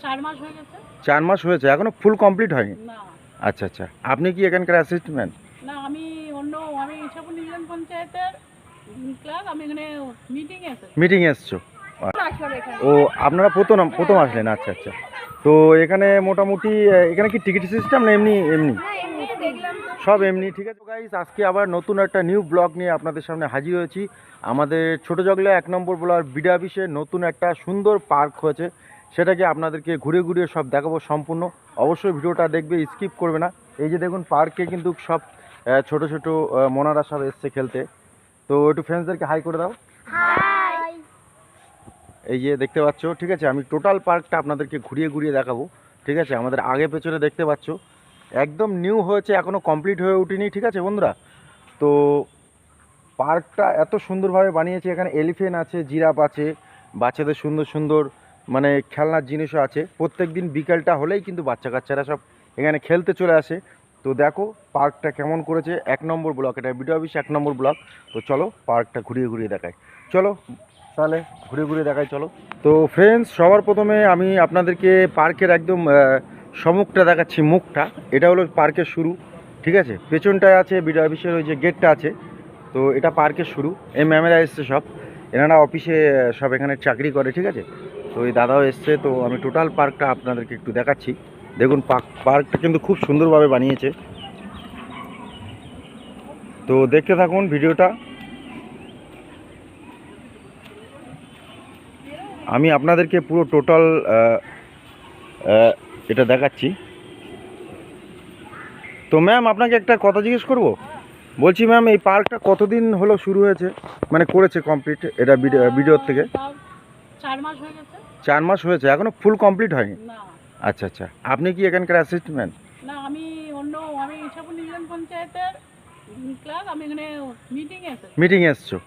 4 মাস হয়ে গেছে। 4 মাস হয়েছে, এখনো ফুল কমপ্লিট হয়নি? না। আচ্ছা আচ্ছা, আপনি কি এখানকার অ্যাসিস্ট্যান্ট? না, আমি ইছাপুর নিউজিল্যান্ড পঞ্চায়েতের ক্লাস। আমি এখানে মিটিং এসছো? ও, আপনারা প্রথম আসলেন? আচ্ছা আচ্ছা। তো এখানে মোটামুটি এখানে কি টিকিট সিস্টেম না এমনি এমনি? সব এমনি, ঠিক আছে গাইস। আজকে আবার নতুন একটা নিউ ব্লগ নিয়ে আপনাদের সামনে হাজির হয়েছি। আমাদের ছোট জগলে 1 নম্বর ব্লক বিডি অফিসে নতুন একটা সুন্দর পার্ক হয়েছে, সেটাকে আপনাদেরকে ঘুরে ঘুরিয়ে সব দেখাবো সম্পূর্ণ। অবশ্যই ভিডিওটা দেখবে, স্কিপ করবে না। এই যে দেখুন, পার্কে কিন্তু সব ছোট ছোট মোনারা সব এসছে খেলতে। তো একটু ফ্রেন্ডসদেরকে হাই করে দাও। এই যে দেখতে পাচ্ছ, ঠিক আছে, আমি টোটাল পার্কটা আপনাদেরকে ঘুরিয়ে ঘুরিয়ে দেখাবো, ঠিক আছে। আমাদের আগে পেছনে দেখতে পাচ্ছ একদম নিউ হয়েছে, এখনও কমপ্লিট হয়ে ওঠেনি, ঠিক আছে বন্ধুরা। তো পার্কটা এত সুন্দরভাবে বানিয়েছে, এখানে এলিফ্যান্ট আছে, জিরাফ আছে, বাচ্চাদের সুন্দর সুন্দর মানে খেলনার জিনিসও আছে। প্রত্যেক দিন বিকেলটা হলেই কিন্তু বাচ্চা কাচ্চারা সব এখানে খেলতে চলে আসে। তো দেখো পার্কটা কেমন করেছে। 1 নম্বর ব্লক, এটা বিডি অফিস 1 নম্বর ব্লক। তো চলো পার্কটা ঘুরিয়ে ঘুরিয়ে দেখাই, চলো তাহলে ঘুরে ঘুরে দেখাই, চলো। তো ফ্রেন্ডস, সবার প্রথমে আমি আপনাদেরকে পার্কের একদম সম্মুখটা দেখাচ্ছি, মুখটা। এটা হলো পার্কের শুরু, ঠিক আছে। পেছনটায় আছে বিডি অফিসের ওই যে গেটটা আছে। তো এটা পার্কের শুরু। এই ম্যামেরা এসছে সব, এনারা অফিসে সব এখানে চাকরি করে, ঠিক আছে। তো এই দাদাও এসছে। তো আমি টোটাল পার্কটা আপনাদেরকে একটু দেখাচ্ছি। দেখুন পার্কটা কিন্তু খুব সুন্দরভাবে বানিয়েছে। তো দেখতে থাকুন ভিডিওটা। আমি আপনাদেরকে পুরো টোটাল এটা দেখাচ্ছি। তো ম্যাম, আপনাকে একটা কথা জিজ্ঞেস করব। বলছি ম্যাম, এই পার্কটা কতদিন হলো শুরু হয়েছে, মানে করেছে কমপ্লিট এটা ভিডিওর থেকে? 4 মাস হয়ে গেছে। 4 মাস হয়েছে, এখনো ফুল কমপ্লিট হয়নি? না। আচ্ছা আচ্ছা, আপনি কি এখানকার অ্যাসিস্ট্যান্ট? না, আমি ইছাপুর নিউজিল্যান্ড পঞ্চায়েতের ক্লাস। আমি এখানে মিটিং এসছো?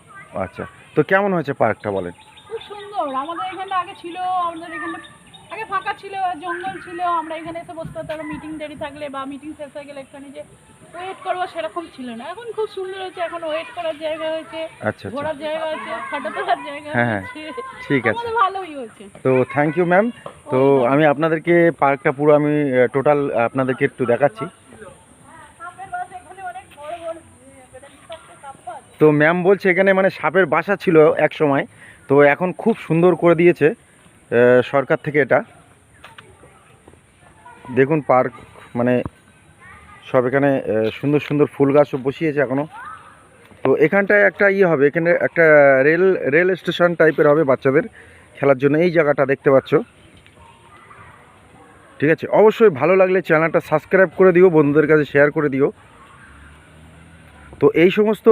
আচ্ছা। তো কেমন হয়েছে পার্কটা বলেন? খুব সুন্দর। আমাদের এখানে আগে ছিল, আমাদের এখানে আগে ফাঁকা ছিল, জঙ্গল ছিল। আমরা এখানে এসে বসতে হতো, মিটিং দেরি থাকলে বা মিটিং শেষ হয়ে গেলে একটু যে ওয়েট করবো, সেরকম ছিল না। এখন খুব সুন্দর হয়েছে, এখন ওয়েট করার জায়গা হয়েছে, আচ্ছা, ঘোরার জায়গা আছে, ফটো তোলার জায়গা আছে। ঠিক আছে, ভালোই হয়েছে। তো থ্যাংক ইউ ম্যাম। তো আমি আপনাদেরকে পার্কটা পুরো আমি টোটাল আপনাদেরকে একটু দেখাচ্ছি। তো ম্যাম বলছে এখানে মানে সাপের বাসা ছিল এক সময়, তো এখন খুব সুন্দর করে দিয়েছে সরকার থেকে এটা। দেখুন পার্ক মানে সব এখানে সুন্দর সুন্দর ফুল গাছও বসিয়েছে এখনও। তো এখানটায় একটা হবে, এখানে একটা রেল স্টেশন টাইপের হবে বাচ্চাদের খেলার জন্য। এই জায়গাটা দেখতে পাচ্ছ, ঠিক আছে। অবশ্যই ভালো লাগলে চ্যানেলটা সাবস্ক্রাইব করে দিও, বন্ধুদের কাছে শেয়ার করে দিও। তো এই সমস্ত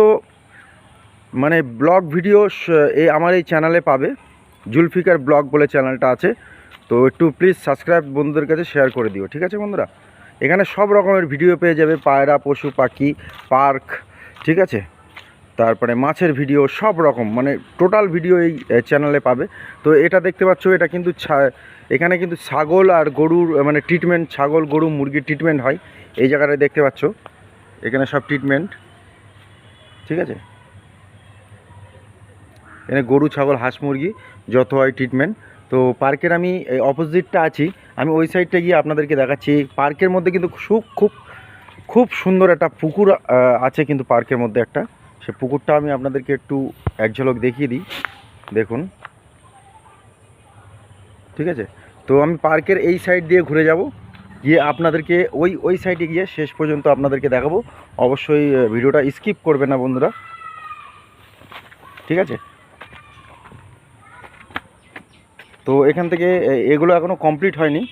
মানে ব্লগ ভিডিও আমার এই চ্যানেলে পাবে, জুলফিকার ব্লগ বলে চ্যানেলটা আছে। তো একটু প্লিজ সাবস্ক্রাইব বন্ধুদের কাছে শেয়ার করে দিও, ঠিক আছে বন্ধুরা। এখানে সব রকমের ভিডিও পেয়ে যাবে, পায়রা, পশু পাখি, পার্ক, ঠিক আছে। তারপরে মাছের ভিডিও, সব রকম মানে টোটাল ভিডিও এই চ্যানেলে পাবে। তো এটা দেখতে পাচ্ছ, এটা কিন্তু এখানে কিন্তু ছাগল আর গরুর মানে ট্রিটমেন্ট, ছাগল গরু মুরগির ট্রিটমেন্ট হয়। এই জায়গাটায় দেখতে পাচ্ছ এখানে সব ট্রিটমেন্ট, ঠিক আছে। এখানে গরু, ছাগল, হাঁস, মুরগি যত হয় ট্রিটমেন্ট। তো পার্কের আমি অপোজিটটা আছি, আমি ওই সাইডটা গিয়ে আপনাদেরকে দেখাচ্ছি। পার্কের মধ্যে কিন্তু খুব খুব সুন্দর একটা পুকুর আছে কিন্তু পার্কের মধ্যে একটা। সে পুকুরটা আমি আপনাদেরকে একটু এক ঝলক দেখিয়ে দিই, দেখুন, ঠিক আছে। তো আমি পার্কের এই সাইড দিয়ে ঘুরে যাব, গিয়ে আপনাদেরকে ওই সাইডে গিয়ে শেষ পর্যন্ত আপনাদেরকে দেখাবো। অবশ্যই ভিডিওটা স্কিপ করবে না বন্ধুরা, ঠিক আছে। তো এখান থেকে এগুলো এখনও কমপ্লিট হয়নি।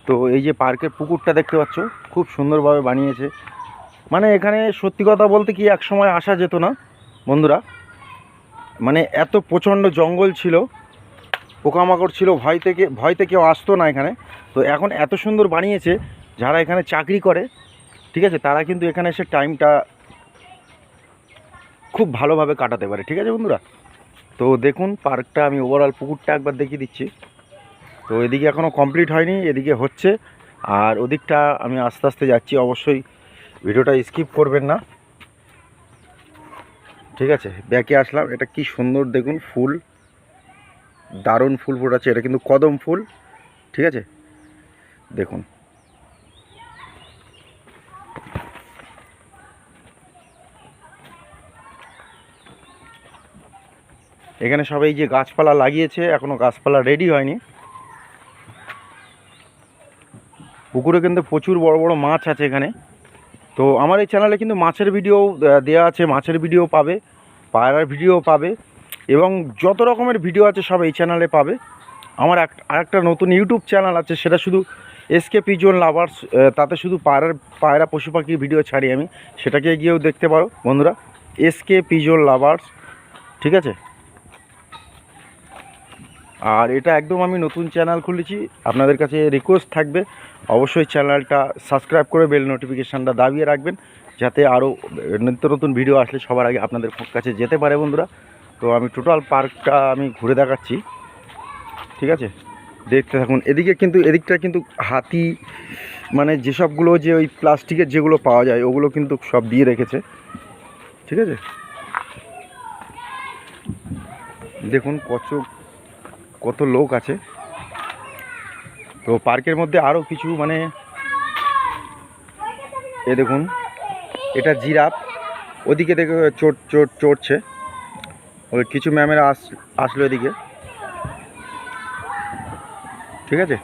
তো এই যে পার্কের পুকুরটা দেখতে পাচ্ছ, খুব সুন্দরভাবে বানিয়েছে। মানে এখানে সত্যি কথা বলতে কি এক সময় আসা যেত না বন্ধুরা, মানে এত প্রচণ্ড জঙ্গল ছিল, পোকামাকড় ছিল, ভয়তে কেউ আসতো না এখানে। তো এখন এত সুন্দর বানিয়েছে, যারা এখানে চাকরি করে, ঠিক আছে, তারা কিন্তু এখানে এসে টাইমটা খুব ভালোভাবে কাটাতে পারে, ঠিক আছে বন্ধুরা। তো দেখুন পার্কটা আমি ওভারঅল পুকুরটা একবার দেখিয়ে দিচ্ছি। তো এদিকে এখনও কমপ্লিট হয়নি, এদিকে হচ্ছে, আর ওদিকটা আমি আস্তে আস্তে যাচ্ছি। অবশ্যই ভিডিওটা স্কিপ করবেন না, ঠিক আছে। ব্যাকে আসলাম, এটা কি সুন্দর দেখুন ফুল, দারুণ ফুল ফোটাচ্ছে। এটা কিন্তু কদম ফুল, ঠিক আছে। দেখুন এখানে সবাই যে গাছপালা লাগিয়েছে, এখনো গাছপালা রেডি হয়নি। পুকুরে কিন্তু প্রচুর বড় বড় মাছ আছে এখানে। তো আমার এই চ্যানেলে কিন্তু মাছের ভিডিও দেওয়া আছে, মাছের ভিডিও পাবে, পায়রার ভিডিও পাবে, এবং যত রকমের ভিডিও আছে সব এই চ্যানেলে পাবে। আমার আরেকটা নতুন ইউটিউব চ্যানেল আছে, সেটা শুধু এসকে পিজন লাভার্স, তাতে শুধু পায়রা পশু পাখির ভিডিও ছাড়ি আমি, সেটাকে গিয়েও দেখতে পারো বন্ধুরা, এসকে পিজন লাভার্স, ঠিক আছে। আর এটা একদম আমি নতুন চ্যানেল খুলেছি, আপনাদের কাছে রিকোয়েস্ট থাকবে অবশ্যই চ্যানেলটা সাবস্ক্রাইব করে বেল নোটিফিকেশানটা দাবিয়ে রাখবেন, যাতে আরও নিত্য নতুন ভিডিও আসলে সবার আগে আপনাদের কাছে যেতে পারে বন্ধুরা। তো আমি টোটাল পার্কটা আমি ঘুরে দেখাচ্ছি, ঠিক আছে, দেখতে থাকুন। এদিকটা কিন্তু হাতি, মানে যেসবগুলো যে ওই প্লাস্টিকের যেগুলো পাওয়া যায় ওগুলো কিন্তু সব দিয়ে রেখেছে, ঠিক আছে। দেখুন কত লোক আছে। তো পার্কের মধ্যে আরও কিছু, মানে এ দেখুন, এটা জিরাফ, ওদিকে দেখে চড়ছে, ওই কিছু ম্যামেরা আসলো এদিকে, ঠিক আছে।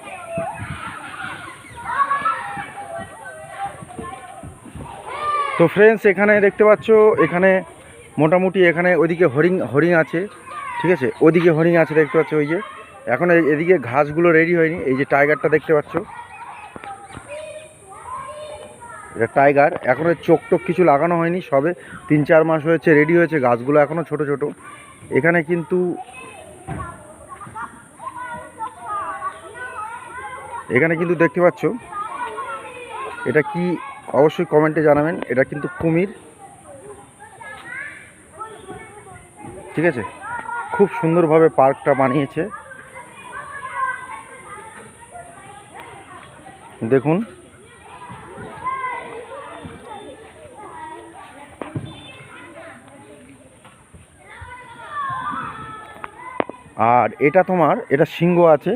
তো ফ্রেন্ডস, এখানে দেখতে পাচ্ছ, এখানে মোটামুটি এখানে ওইদিকে হরিণ আছে, ঠিক আছে, ওদিকে হরিণ আছে দেখতে পাচ্ছ, ওই যে এখন এদিকে ঘাসগুলো রেডি হয়নি। এই যে টাইগারটা দেখতে পাচ্ছ, এটা টাইগার, এখনো চোখ টোক কিছু লাগানো হয়নি, সবে 3-4 মাস হয়েছে, রেডি হয়েছে, গাছগুলো এখনও ছোট ছোট। এখানে কিন্তু দেখতে পাচ্ছ, এটা কি অবশ্যই কমেন্টে জানাবেন। এটা কিন্তু কুমির, ঠিক আছে। খুব সুন্দরভাবে পার্কটা বানিয়েছে, দেখুন। আর এটা সিংহ আছে,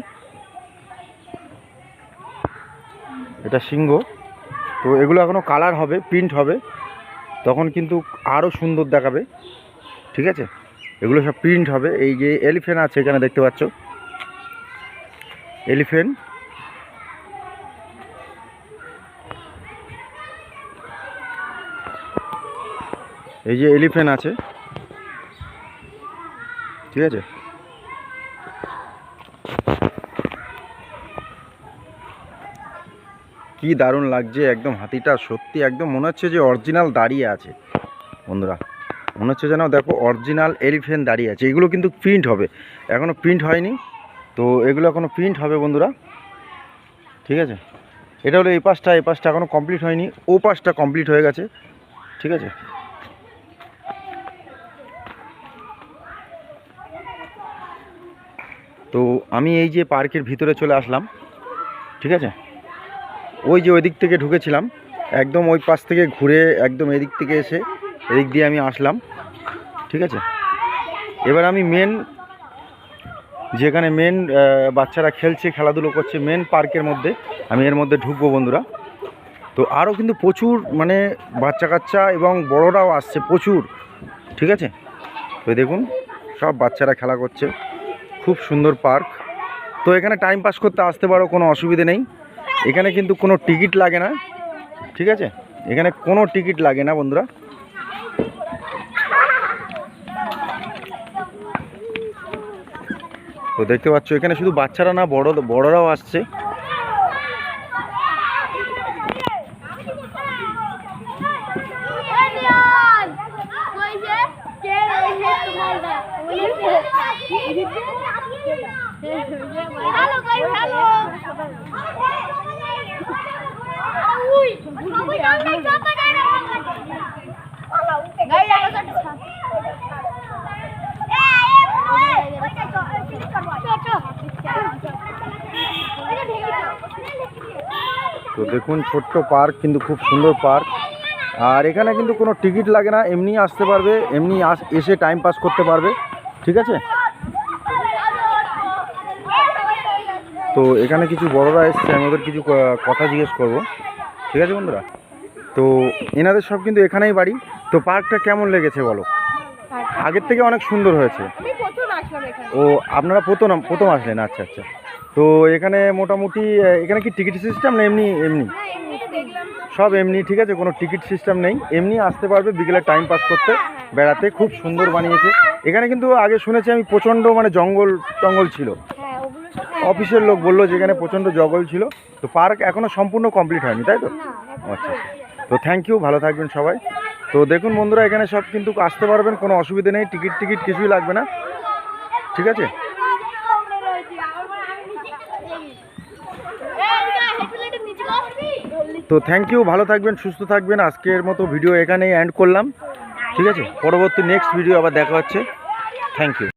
এটা সিংহ। তো এগুলো এখনও কালার হবে, প্রিন্ট হবে, তখন কিন্তু আরও সুন্দর দেখাবে, ঠিক আছে। এগুলো সব প্রিন্ট হবে। এই যে এলিফ্যান্ট আছে এখানে দেখতে পাচ্ছ, এলিফ্যান্ট, এই যে এলিফ্যান্ট আছে, ঠিক আছে। কি দারুণ লাগছে একদম, হাতিটা সত্যি একদম মনে হচ্ছে যে অরিজিনাল দাঁড়িয়ে আছে বন্ধুরা, মনে হচ্ছে যেন দেখো অরিজিনাল এলিফ্যান্ট দাঁড়িয়ে আছে। এগুলো কিন্তু প্রিন্ট হবে, এখনও প্রিন্ট হয়নি, তো এগুলো এখনও প্রিন্ট হবে বন্ধুরা, ঠিক আছে। এটা হলো এই পাশটা এখনও কমপ্লিট হয়নি, ও পাশটা কমপ্লিট হয়ে গেছে, ঠিক আছে। তো আমি এই যে পার্কের ভিতরে চলে আসলাম, ঠিক আছে। ওই যে ওই দিক থেকে ঢুকেছিলাম, একদম ওই পাশ থেকে ঘুরে একদম এদিক থেকে এসে এদিক দিয়ে আমি আসলাম, ঠিক আছে। এবার আমি যেখানে বাচ্চারা খেলছে, খেলাধুলো করছে, মেন পার্কের মধ্যে আমি এর মধ্যে ঢুকবো বন্ধুরা। তো আরও কিন্তু প্রচুর, মানে বাচ্চা কাচ্চা এবং বড়রাও আসছে প্রচুর, ঠিক আছে। তো দেখুন সব বাচ্চারা খেলা করছে, খুব সুন্দর পার্ক। তো এখানে টাইম পাস করতে আসতে পারো, কোনো অসুবিধে নেই। এখানে কিন্তু কোনো টিকিট লাগে না, ঠিক আছে, এখানে কোনো টিকিট লাগে না বন্ধুরা। তো দেখতে পাচ্ছ এখানে শুধু বাচ্চারা না, বড়রাও আসছে। তো দেখুন ছোট্ট পার্ক, কিন্তু খুব সুন্দর পার্ক। আর এখানে কিন্তু কোনো টিকিট লাগে না, এমনি আসতে পারবে, এমনি এসে টাইম পাস করতে পারবে, ঠিক আছে। তো এখানে কিছু বড়রা এসছে, আমি ওদের কিছু কথা জিজ্ঞেস করব, ঠিক আছে বন্ধুরা? তো এনাদের সব কিন্তু এখানেই বাড়ি। তো পার্কটা কেমন লেগেছে বলো? আগের থেকে অনেক সুন্দর হয়েছে। আমি প্রথম আসলাম এখানে। ও আপনারা প্রথম আসলেন? আচ্ছা আচ্ছা। তো এখানে মোটামুটি এখানে কি টিকিট সিস্টেম না এমনি এমনি? না এমনি দেখলাম তো। সব এমনি, ঠিক আছে, কোনো টিকিট সিস্টেম নেই, এমনি আসতে পারবে বিকেলে টাইম পাস করতে, বেড়াতে। খুব সুন্দর বানিয়েছে এখানে। কিন্তু আগে শুনেছি আমি প্রচণ্ড মানে জঙ্গল ছিল, হ্যাঁ ওগুলো সব অফিসের লোক বললো যে এখানে প্রচণ্ড জঙ্গল ছিল। তো পার্ক এখনও সম্পূর্ণ কমপ্লিট হয়নি, তাই তো? আচ্ছা। তো থ্যাংক ইউ, ভালো থাকবেন সবাই। তো দেখুন বন্ধুরা, এখানে সব কিন্তু আসতে পারবেন, কোনো অসুবিধা নেই, টিকিট কিছুই লাগবে না, ঠিক আছে? তো থ্যাংক ইউ, ভালো থাকবেন, সুস্থ থাকবেন। আজকের মতো ভিডিও এখানেই এন্ড করলাম, ঠিক আছে? পরবর্তী নেক্সট ভিডিও আবার দেখা হচ্ছে। Thank you.